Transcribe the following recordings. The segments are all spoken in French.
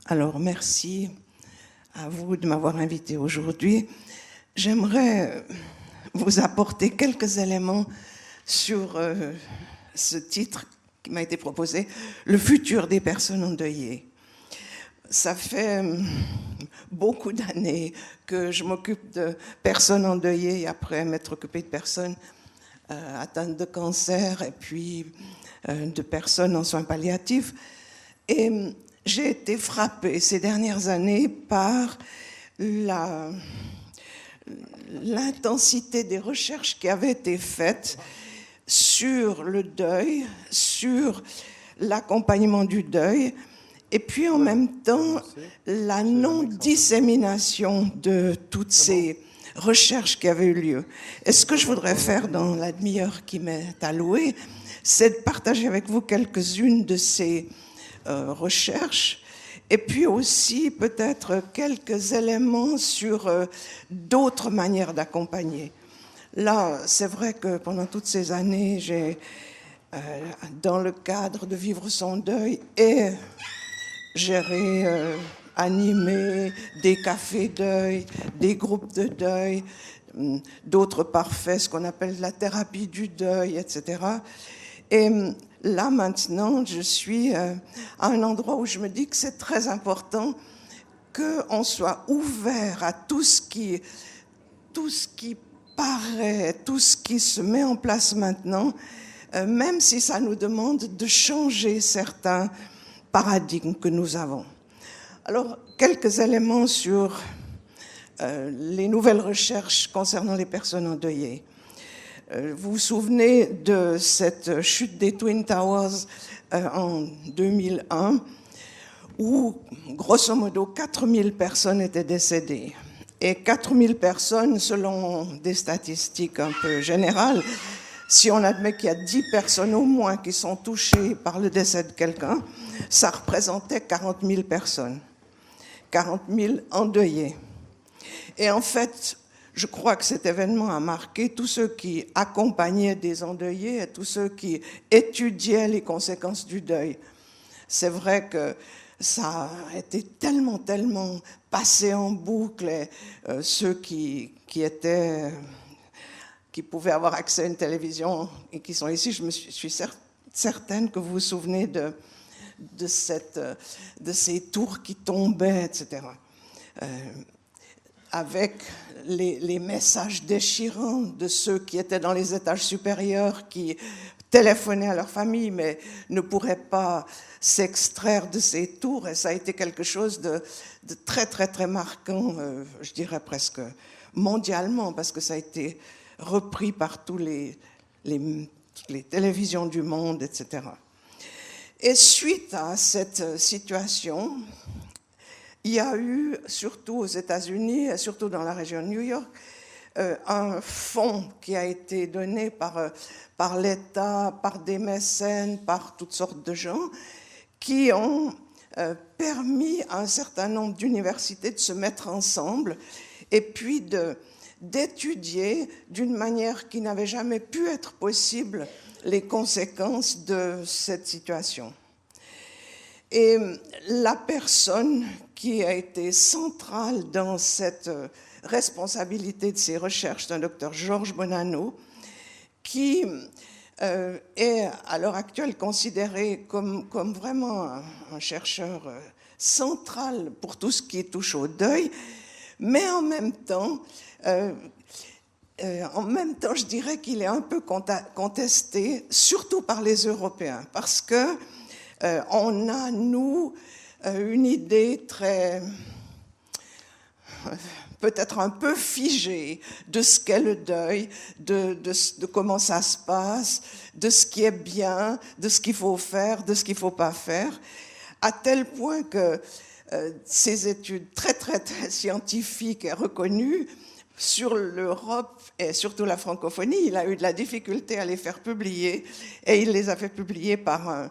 Alors, merci à vous de m'avoir invité aujourd'hui. J'aimerais vous apporter quelques éléments sur ce titre qui m'a été proposé, Le futur des personnes endeuillées. Ça fait beaucoup d'années que je m'occupe de personnes endeuillées et après m'être occupée de personnes atteintes de cancer et puis de personnes en soins palliatifs. Et j'ai été frappée ces dernières années par l'intensité des recherches qui avaient été faites sur le deuil, sur l'accompagnement du deuil, et puis en même temps la non-dissémination de toutes ces recherches qui avaient eu lieu. Et ce que je voudrais faire dans la demi-heure qui m'est allouée, c'est de partager avec vous quelques-unes de ces recherches, et puis aussi peut-être quelques éléments sur d'autres manières d'accompagner. Là, c'est vrai que pendant toutes ces années, j'ai, dans le cadre de vivre son deuil, et géré, animé des cafés deuil, des groupes de deuil, d'autres parfaits, ce qu'on appelle la thérapie du deuil, etc. Et là, maintenant, je suis à un endroit où je me dis que c'est très important qu'on soit ouvert à tout ce qui paraît, tout ce qui se met en place maintenant, même si ça nous demande de changer certains paradigmes que nous avons. Alors, quelques éléments sur les nouvelles recherches concernant les personnes endeuillées. Vous vous souvenez de cette chute des Twin Towers en 2001, où, grosso modo, 4000 personnes étaient décédées. Et 4000 personnes, selon des statistiques un peu générales, si on admet qu'il y a 10 personnes au moins qui sont touchées par le décès de quelqu'un, ça représentait 40 000 personnes, 40 000 endeuillés. Et en fait, je crois que cet événement a marqué tous ceux qui accompagnaient des endeuillés et tous ceux qui étudiaient les conséquences du deuil. C'est vrai que ça a été tellement passé en boucle, et ceux qui pouvaient avoir accès à une télévision et qui sont ici, je suis certaine que vous vous souvenez de ces tours qui tombaient, etc. Avec les messages déchirants de ceux qui étaient dans les étages supérieurs, qui téléphonaient à leur famille, mais ne pourraient pas s'extraire de ces tours. Et ça a été quelque chose de très, très, très marquant, je dirais presque mondialement, parce que ça a été repris par toutes les télévisions du monde, etc. Et suite à cette situation, il y a eu, surtout aux États-Unis, et surtout dans la région de New York, un fonds qui a été donné par l'État, par des mécènes, par toutes sortes de gens, qui ont permis à un certain nombre d'universités de se mettre ensemble et puis d'étudier d'une manière qui n'avait jamais pu être possible les conséquences de cette situation. Et la personne qui a été centrale dans cette responsabilité de ces recherches, c'est un docteur Georges Bonanno, qui est à l'heure actuelle considéré comme vraiment un chercheur central pour tout ce qui touche au deuil, mais en même temps, je dirais qu'il est un peu contesté, surtout par les Européens, parce que on a, nous, une idée très, peut-être un peu figée de ce qu'est le deuil, de comment ça se passe, de ce qui est bien, de ce qu'il faut faire, de ce qu'il ne faut pas faire, à tel point que ces études très, très, très scientifiques et reconnues sur l'Europe et surtout la francophonie, il a eu de la difficulté à les faire publier, et il les a fait publier par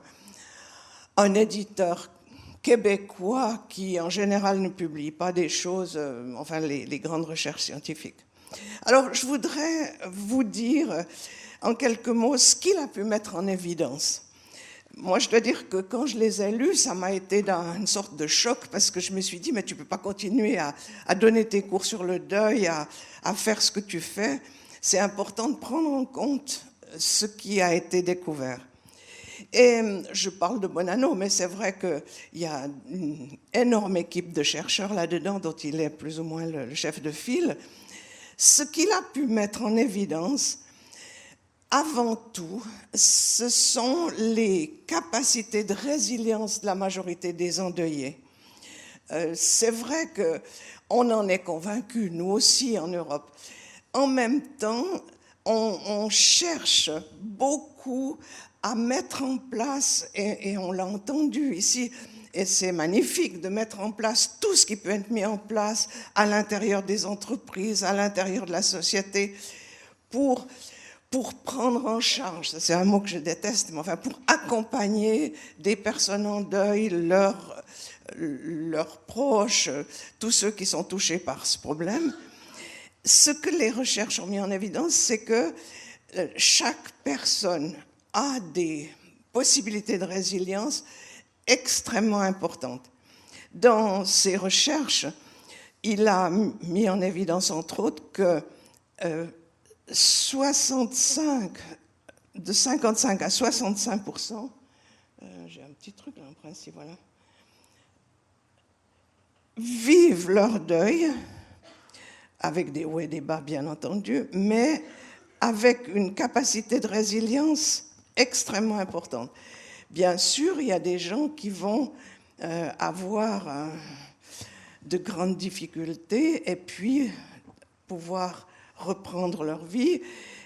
un éditeur québécois qui, en général, ne publie pas des choses, enfin, les grandes recherches scientifiques. Alors, je voudrais vous dire, en quelques mots, ce qu'il a pu mettre en évidence. moi, je dois dire que quand je les ai lus, ça m'a été une sorte de choc parce que je me suis dit, mais tu ne peux pas continuer à donner tes cours sur le deuil, à faire ce que tu fais. C'est important de prendre en compte ce qui a été découvert. Et je parle de Bonanno, mais c'est vrai qu'il y a une énorme équipe de chercheurs là-dedans, dont il est plus ou moins le chef de file. Ce qu'il a pu mettre en évidence, avant tout, ce sont les capacités de résilience de la majorité des endeuillés. C'est vrai qu'on en est convaincus, nous aussi en Europe. En même temps, on cherche beaucoup à mettre en place, et on l'a entendu ici, et c'est magnifique de mettre en place tout ce qui peut être mis en place à l'intérieur des entreprises, à l'intérieur de la société, pour prendre en charge, c'est un mot que je déteste, mais enfin pour accompagner des personnes en deuil, leurs proches, tous ceux qui sont touchés par ce problème. Ce que les recherches ont mis en évidence, c'est que chaque personne a des possibilités de résilience extrêmement importantes. Dans ses recherches, il a mis en évidence, entre autres, que de 55 à 65%, j'ai un petit truc là en principe, voilà, vivent leur deuil, avec des hauts et des bas bien entendu, mais avec une capacité de résilience extrêmement importante. Bien sûr, il y a des gens qui vont avoir de grandes difficultés et puis pouvoir reprendre leur vie,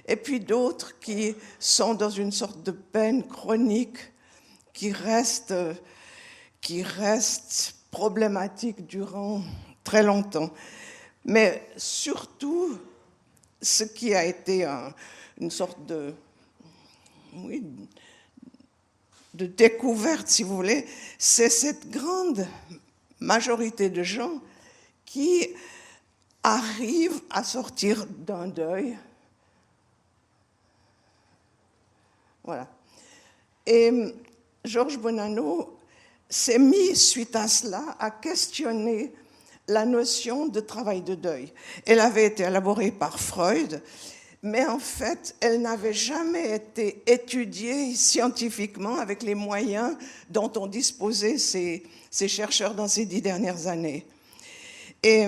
et puis d'autres qui sont dans une sorte de peine chronique qui reste problématique durant très longtemps. Mais surtout, ce qui a été une sorte de découverte, si vous voulez, c'est cette grande majorité de gens qui arrivent à sortir d'un deuil. Voilà. Et Georges Bonanno s'est mis, suite à cela, à questionner la notion de travail de deuil. Elle avait été élaborée par Freud, mais en fait, elle n'avait jamais été étudiée scientifiquement avec les moyens dont ont disposé ces chercheurs dans ces 10 dernières années. Et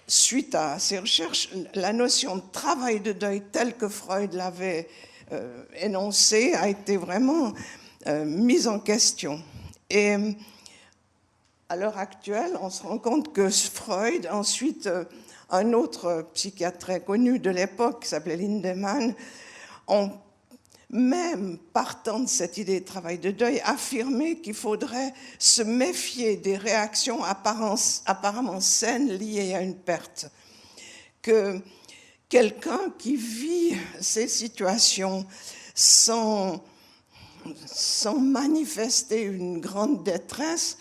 suite à ces recherches, la notion de travail de deuil telle que Freud l'avait énoncée a été vraiment mise en question. Et à l'heure actuelle, on se rend compte que Freud, ensuite un autre psychiatre très connu de l'époque qui s'appelait Lindemann, ont même partant de cette idée de travail de deuil, affirmé qu'il faudrait se méfier des réactions apparemment saines liées à une perte. Que quelqu'un qui vit ces situations sans manifester une grande détresse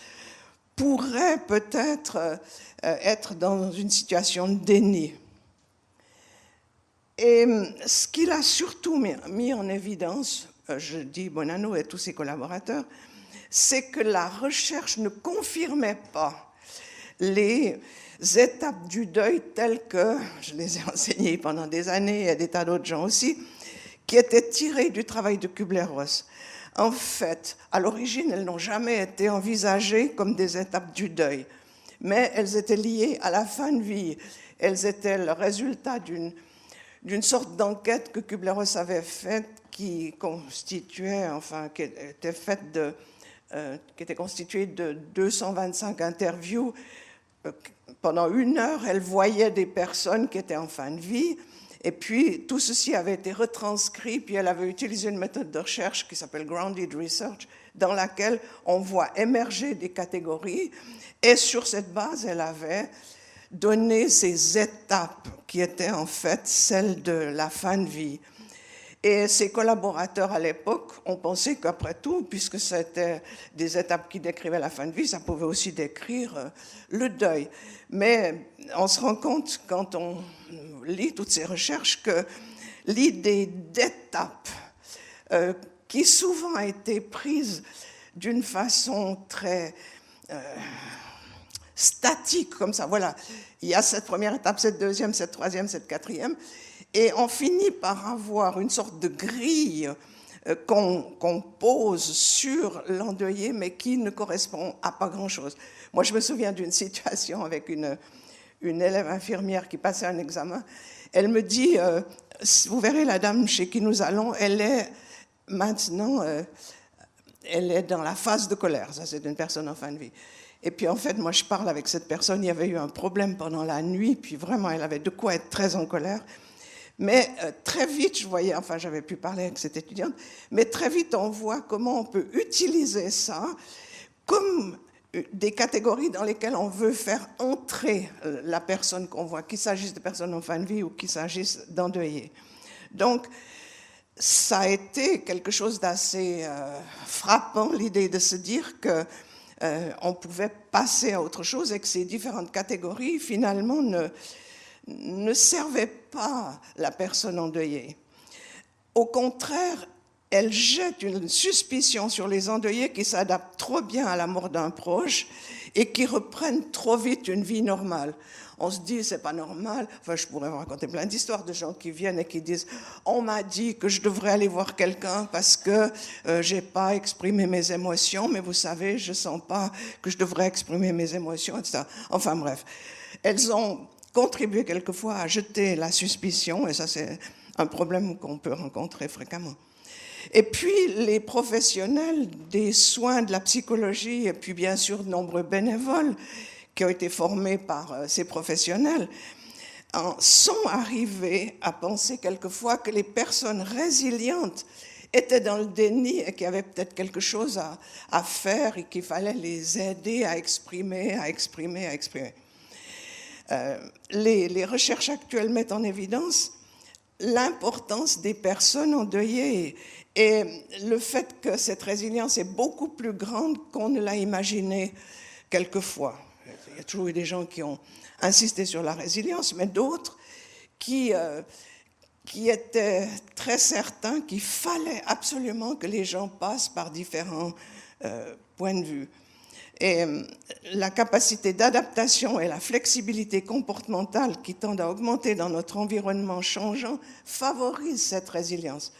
pourrait peut-être être dans une situation de déni. Et ce qu'il a surtout mis en évidence, je dis Bonanno et tous ses collaborateurs, c'est que la recherche ne confirmait pas les étapes du deuil telles que, je les ai enseignées pendant des années, et des tas d'autres gens aussi, qui étaient tirées du travail de Kübler-Ross. En fait, à l'origine, elles n'ont jamais été envisagées comme des étapes du deuil, mais elles étaient liées à la fin de vie. Elles étaient le résultat d'une sorte d'enquête que Kübler-Ross avait faite, qui était constituée de 225 interviews. Pendant 1 heure, elle voyait des personnes qui étaient en fin de vie, et puis tout ceci avait été retranscrit, puis elle avait utilisé une méthode de recherche qui s'appelle Grounded Research, dans laquelle on voit émerger des catégories, et sur cette base, elle avait donné ces étapes qui étaient en fait celles de la fin de vie. Et ses collaborateurs à l'époque ont pensé qu'après tout, puisque c'était des étapes qui décrivaient la fin de vie, ça pouvait aussi décrire le deuil. Mais on se rend compte, quand on lit toutes ces recherches, que l'idée d'étape qui souvent a été prise d'une façon très statique, comme ça. Voilà, il y a cette première étape, cette deuxième, cette troisième, cette quatrième, et on finit par avoir une sorte de grille qu'on pose sur l'endeuillé, mais qui ne correspond à pas grand-chose. Moi, je me souviens d'une situation avec une élève infirmière qui passait un examen. Elle me dit, vous verrez la dame chez qui nous allons, elle est maintenant, elle est dans la phase de colère. Ça, c'est une personne en fin de vie. Et puis, en fait, moi, je parle avec cette personne. Il y avait eu un problème pendant la nuit, puis vraiment, elle avait de quoi être très en colère. Mais très vite, je voyais, enfin, j'avais pu parler avec cette étudiante, mais très vite, on voit comment on peut utiliser ça comme des catégories dans lesquelles on veut faire entrer la personne qu'on voit, qu'il s'agisse de personnes en fin de vie ou qu'il s'agisse d'endeuillés. Donc, ça a été quelque chose d'assez frappant, l'idée de se dire qu'on pouvait passer à autre chose et que ces différentes catégories, finalement, ne servaient pas la personne endeuillée. Au contraire, elle jette une suspicion sur les endeuillés qui s'adaptent trop bien à la mort d'un proche et qui reprennent trop vite une vie normale. On se dit, c'est pas normal. Enfin, je pourrais vous raconter plein d'histoires de gens qui viennent et qui disent, on m'a dit que je devrais aller voir quelqu'un parce que j'ai pas exprimé mes émotions, mais vous savez, je sens pas que je devrais exprimer mes émotions, etc. Enfin, bref. Elles ont contribué quelquefois à jeter la suspicion, et ça, c'est un problème qu'on peut rencontrer fréquemment. Et puis, les professionnels des soins de la psychologie, et puis bien sûr de nombreux bénévoles qui ont été formés par ces professionnels, sont arrivés à penser quelquefois que les personnes résilientes étaient dans le déni et qu'il y avait peut-être quelque chose à faire et qu'il fallait les aider à exprimer. Les recherches actuelles mettent en évidence l'importance des personnes endeuillées et le fait que cette résilience est beaucoup plus grande qu'on ne l'a imaginé quelquefois. Il y a toujours eu des gens qui ont insisté sur la résilience, mais d'autres qui étaient très certains qu'il fallait absolument que les gens passent par différents points de vue. Et la capacité d'adaptation et la flexibilité comportementale qui tendent à augmenter dans notre environnement changeant favorisent cette résilience.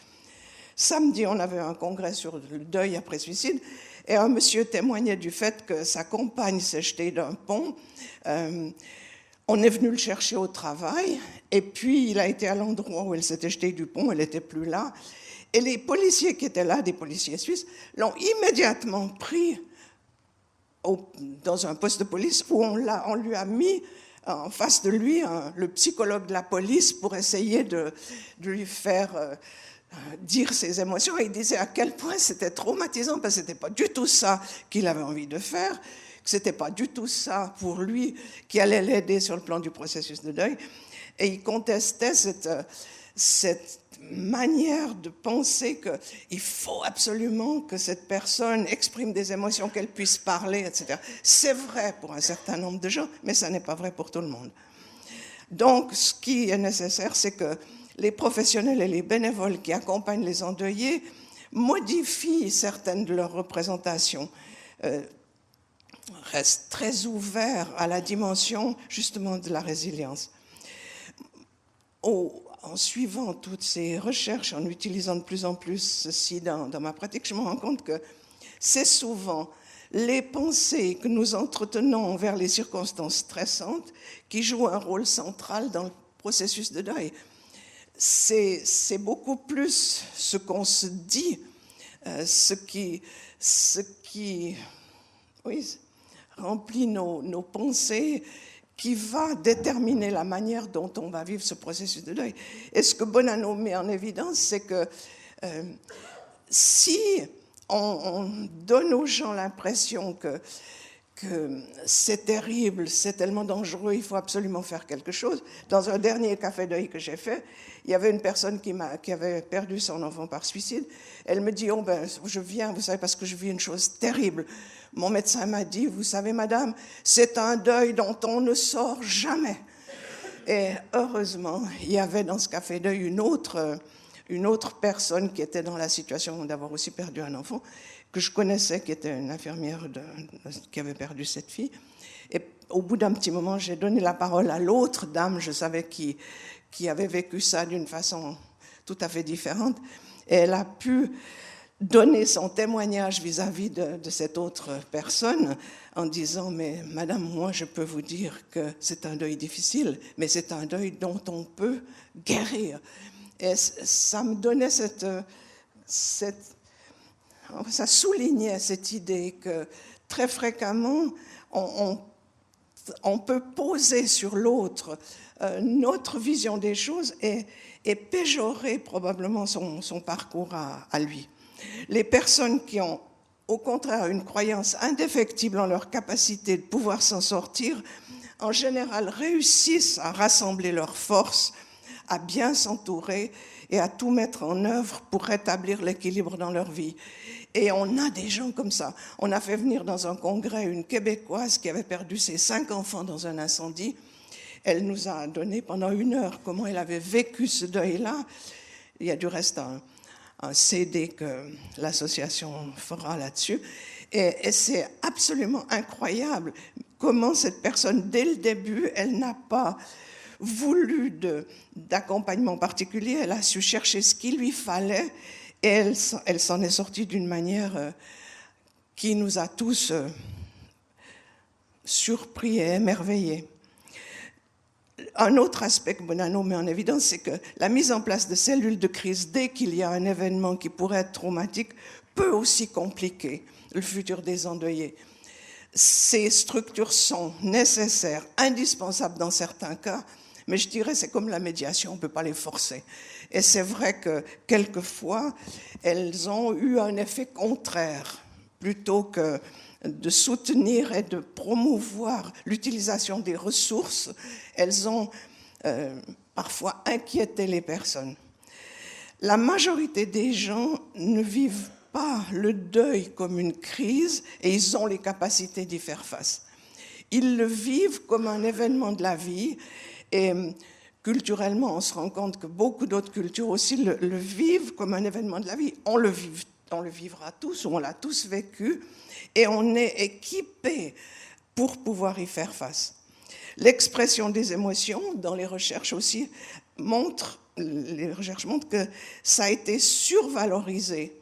Samedi, on avait un congrès sur le deuil après suicide et un monsieur témoignait du fait que sa compagne s'est jetée d'un pont. On est venu le chercher au travail et puis il a été à l'endroit où elle s'était jetée du pont, elle n'était plus là. Et les policiers qui étaient là, des policiers suisses, l'ont immédiatement pris dans un poste de police où on lui a mis en face de lui le psychologue de la police pour essayer de lui faire dire ses émotions. Et il disait à quel point c'était traumatisant parce que ce n'était pas du tout ça qu'il avait envie de faire, que ce n'était pas du tout ça pour lui qui allait l'aider sur le plan du processus de deuil. Et il contestait cette manière de penser qu'il faut absolument que cette personne exprime des émotions, qu'elle puisse parler, etc. C'est vrai pour un certain nombre de gens, mais ça n'est pas vrai pour tout le monde. Donc, ce qui est nécessaire, c'est que les professionnels et les bénévoles qui accompagnent les endeuillés modifient certaines de leurs représentations, restent très ouverts à la dimension, justement, de la résilience. En suivant toutes ces recherches, en utilisant de plus en plus ceci dans ma pratique, je me rends compte que c'est souvent les pensées que nous entretenons envers les circonstances stressantes qui jouent un rôle central dans le processus de deuil. C'est beaucoup plus ce qu'on se dit, ce qui remplit nos pensées, qui va déterminer la manière dont on va vivre ce processus de deuil. Et ce que Bonanno met en évidence, c'est que si on donne aux gens l'impression que c'est terrible, c'est tellement dangereux, il faut absolument faire quelque chose. Dans un dernier café deuil que j'ai fait, il y avait une personne qui avait perdu son enfant par suicide. Elle me dit, oh ben, je viens, vous savez, parce que je vis une chose terrible. Mon médecin m'a dit, vous savez, madame, c'est un deuil dont on ne sort jamais. Et heureusement, il y avait dans ce café deuil une autre une autre personne qui était dans la situation d'avoir aussi perdu un enfant, que je connaissais, qui était une infirmière qui avait perdu cette fille. Et au bout d'un petit moment, j'ai donné la parole à l'autre dame, je savais qui avait vécu ça d'une façon tout à fait différente. Et elle a pu donner son témoignage vis-à-vis de cette autre personne en disant « Mais madame, moi je peux vous dire que c'est un deuil difficile, mais c'est un deuil dont on peut guérir. » Et ça me donnait ça soulignait cette idée que très fréquemment on peut poser sur l'autre notre vision des choses et péjorer probablement son parcours à lui. Les personnes qui ont au contraire une croyance indéfectible en leur capacité de pouvoir s'en sortir, en général réussissent à rassembler leurs forces, à bien s'entourer et à tout mettre en œuvre pour rétablir l'équilibre dans leur vie. Et on a des gens comme ça. On a fait venir dans un congrès une Québécoise qui avait perdu ses 5 enfants dans un incendie. Elle nous a donné pendant 1 heure comment elle avait vécu ce deuil-là. Il y a du reste un CD que l'association fera là-dessus. Et c'est absolument incroyable comment cette personne, dès le début, elle n'a pas voulu d'accompagnement particulier. Elle a su chercher ce qu'il lui fallait et elle s'en est sortie d'une manière qui nous a tous surpris et émerveillés. Un autre aspect que Bonanno met en évidence, c'est que la mise en place de cellules de crise dès qu'il y a un événement qui pourrait être traumatique peut aussi compliquer le futur des endeuillés. Ces structures sont nécessaires, indispensables dans certains cas, mais je dirais c'est comme la médiation, on ne peut pas les forcer. Et c'est vrai que quelquefois, elles ont eu un effet contraire, plutôt que de soutenir et de promouvoir l'utilisation des ressources, elles ont parfois inquiété les personnes. La majorité des gens ne vivent pas le deuil comme une crise et ils ont les capacités d'y faire face. Ils le vivent comme un événement de la vie et culturellement, on se rend compte que beaucoup d'autres cultures aussi le vivent comme un événement de la vie. On le vivra tous, ou on l'a tous vécu, et on est équipé pour pouvoir y faire face. L'expression des émotions, dans les recherches aussi, les recherches montrent que ça a été survalorisé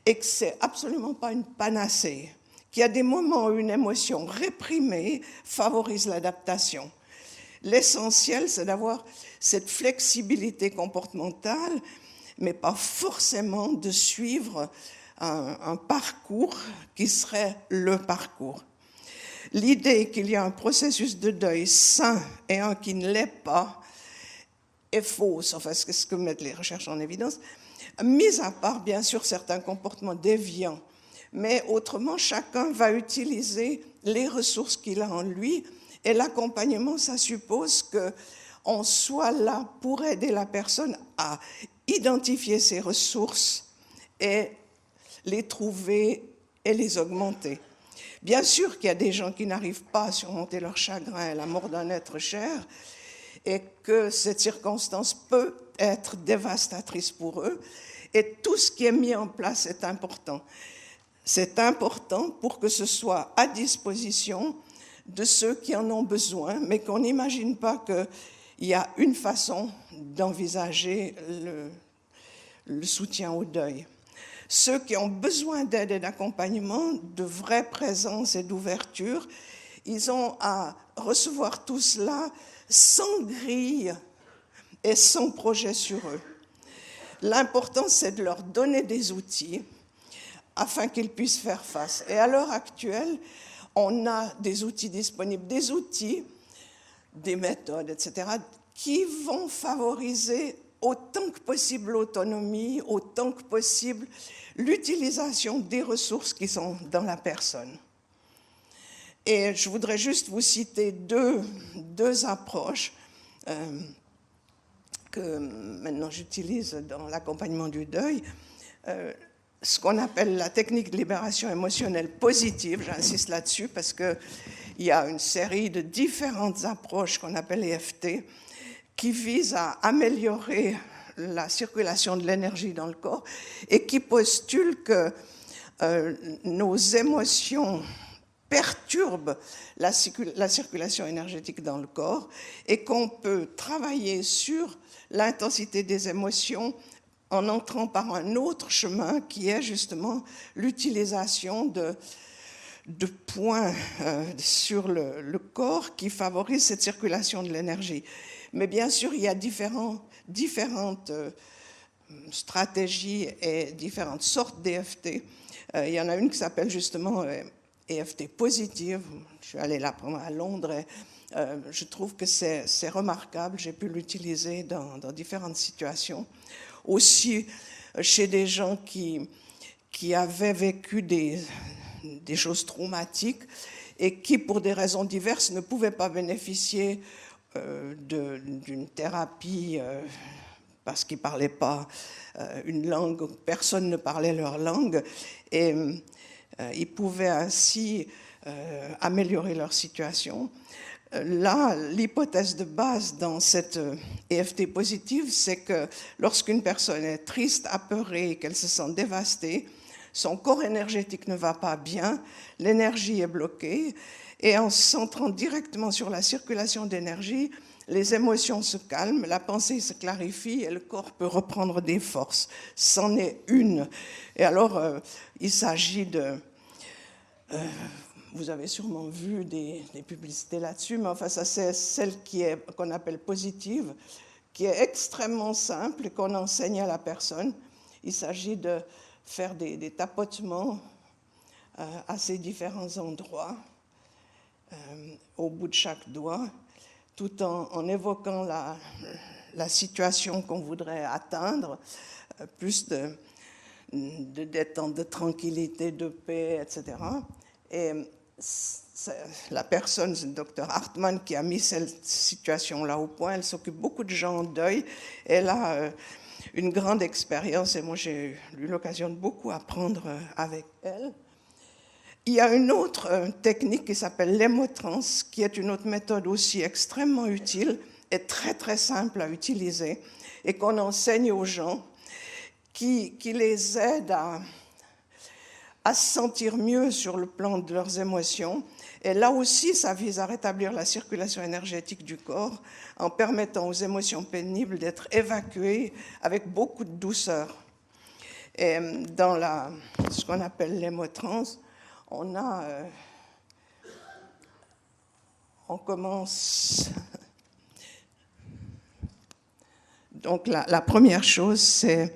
et que c'est absolument pas une panacée, qu'il y a des moments où une émotion réprimée favorise l'adaptation. L'essentiel, c'est d'avoir cette flexibilité comportementale, mais pas forcément de suivre un parcours qui serait le parcours. L'idée qu'il y a un processus de deuil sain et un qui ne l'est pas est fausse, enfin c'est ce que mettent les recherches en évidence, mis à part bien sûr certains comportements déviants, mais autrement chacun va utiliser les ressources qu'il a en lui. Et l'accompagnement, ça suppose qu'on soit là pour aider la personne à identifier ses ressources et les trouver et les augmenter. Bien sûr qu'il y a des gens qui n'arrivent pas à surmonter leur chagrin et la mort d'un être cher et que cette circonstance peut être dévastatrice pour eux. Et tout ce qui est mis en place est important. C'est important pour que ce soit à disposition de ceux qui en ont besoin, mais qu'on n'imagine pas qu'il y a une façon d'envisager le soutien au deuil. Ceux qui ont besoin d'aide et d'accompagnement, de vraie présence et d'ouverture, ils ont à recevoir tout cela sans grille et sans projet sur eux. L'important, c'est de leur donner des outils afin qu'ils puissent faire face. Et à l'heure actuelle, on a des outils disponibles, des outils, des méthodes, etc., qui vont favoriser autant que possible l'autonomie, autant que possible l'utilisation des ressources qui sont dans la personne. Et je voudrais juste vous citer deux approches que maintenant j'utilise dans l'accompagnement du deuil. Ce qu'on appelle la technique de libération émotionnelle positive, j'insiste là-dessus parce qu'il y a une série de différentes approches qu'on appelle EFT qui visent à améliorer la circulation de l'énergie dans le corps et qui postule que nos émotions perturbent la circulation énergétique dans le corps et qu'on peut travailler sur l'intensité des émotions en entrant par un autre chemin qui est justement l'utilisation de points sur le corps qui favorisent cette circulation de l'énergie. Mais bien sûr, il y a différentes stratégies et différentes sortes d'EFT. Il y en a une qui s'appelle justement EFT positive. Je suis allée là à Londres et je trouve que c'est remarquable. J'ai pu l'utiliser dans différentes situations. Aussi chez des gens qui avaient vécu des choses traumatiques et qui, pour des raisons diverses, ne pouvaient pas bénéficier d'une thérapie parce qu'ils ne parlaient pas une langue, personne ne parlait leur langue, et ils pouvaient ainsi améliorer leur situation. Là, l'hypothèse de base dans cette EFT positive, c'est que lorsqu'une personne est triste, apeurée, qu'elle se sent dévastée, son corps énergétique ne va pas bien, l'énergie est bloquée, et en se centrant directement sur la circulation d'énergie, les émotions se calment, la pensée se clarifie et le corps peut reprendre des forces. C'en est une. Et alors, il s'agit de... vous avez sûrement vu des publicités là-dessus, mais enfin, ça c'est celle qu'on appelle positive, qui est extrêmement simple et qu'on enseigne à la personne. Il s'agit de faire des tapotements à ces différents endroits, au bout de chaque doigt, tout en évoquant la situation qu'on voudrait atteindre, plus de détente, de tranquillité, de paix, etc. Et la personne, c'est le docteur Hartmann, qui a mis cette situation-là au point. Elle s'occupe beaucoup de gens en deuil. Elle a une grande expérience et moi, j'ai eu l'occasion de beaucoup apprendre avec elle. Il y a une autre technique qui s'appelle l'hémotrance, qui est une autre méthode aussi extrêmement utile et très, très simple à utiliser et qu'on enseigne aux gens qui les aide à se sentir mieux sur le plan de leurs émotions. Et là aussi, ça vise à rétablir la circulation énergétique du corps en permettant aux émotions pénibles d'être évacuées avec beaucoup de douceur. Et dans ce qu'on appelle l'hémotrance, on commence... Donc la première chose, c'est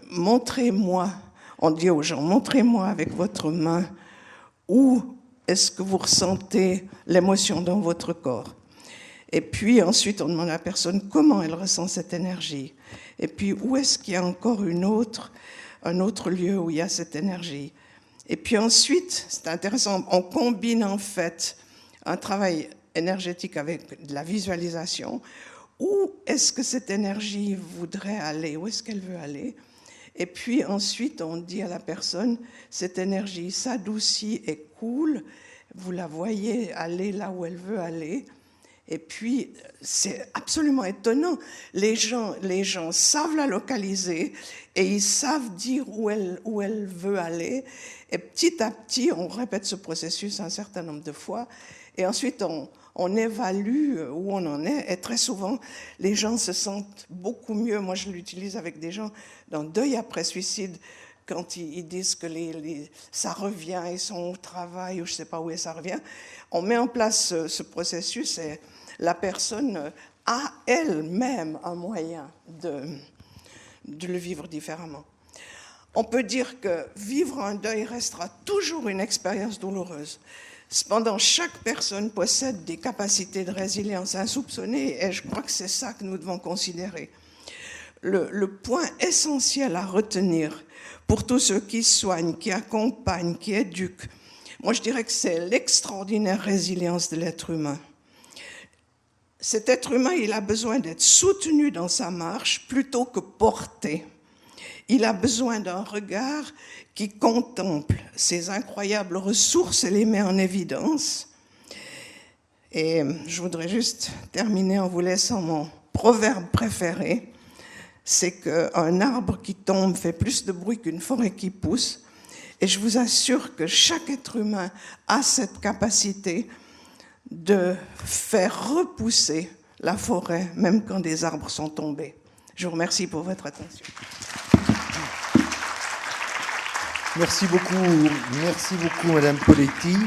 montrez-moi, on dit aux gens, montrez-moi avec votre main où est-ce que vous ressentez l'émotion dans votre corps. Et puis ensuite, on demande à la personne comment elle ressent cette énergie. Et puis où est-ce qu'il y a encore un autre lieu où il y a cette énergie. Et puis ensuite, c'est intéressant, on combine en fait un travail énergétique avec de la visualisation. Où est-ce que cette énergie voudrait aller? Où est-ce qu'elle veut aller? Et puis ensuite, on dit à la personne, cette énergie s'adoucit et coule, vous la voyez aller là où elle veut aller. Et puis, c'est absolument étonnant. Les gens savent la localiser et ils savent dire où elle veut aller. Et petit à petit, on répète ce processus un certain nombre de fois. Et ensuite, on évalue où on en est. Et très souvent, les gens se sentent beaucoup mieux. Moi, je l'utilise avec des gens dans deuil après suicide, quand ils disent que ça revient, ils sont au travail ou je ne sais pas où ça revient. On met en place ce processus et la personne a elle-même un moyen de le vivre différemment. On peut dire que vivre un deuil restera toujours une expérience douloureuse. Cependant, chaque personne possède des capacités de résilience insoupçonnées et je crois que c'est ça que nous devons considérer. Le point essentiel à retenir pour tous ceux qui soignent, qui accompagnent, qui éduquent, moi je dirais que c'est l'extraordinaire résilience de l'être humain. Cet être humain, il a besoin d'être soutenu dans sa marche plutôt que porté. Il a besoin d'un regard qui contemple ces incroyables ressources et les met en évidence. Et je voudrais juste terminer en vous laissant mon proverbe préféré. c'est qu'un arbre qui tombe fait plus de bruit qu'une forêt qui pousse. Et je vous assure que chaque être humain a cette capacité de faire repousser la forêt, même quand des arbres sont tombés. Je vous remercie pour votre attention. Merci beaucoup, Madame Poletti.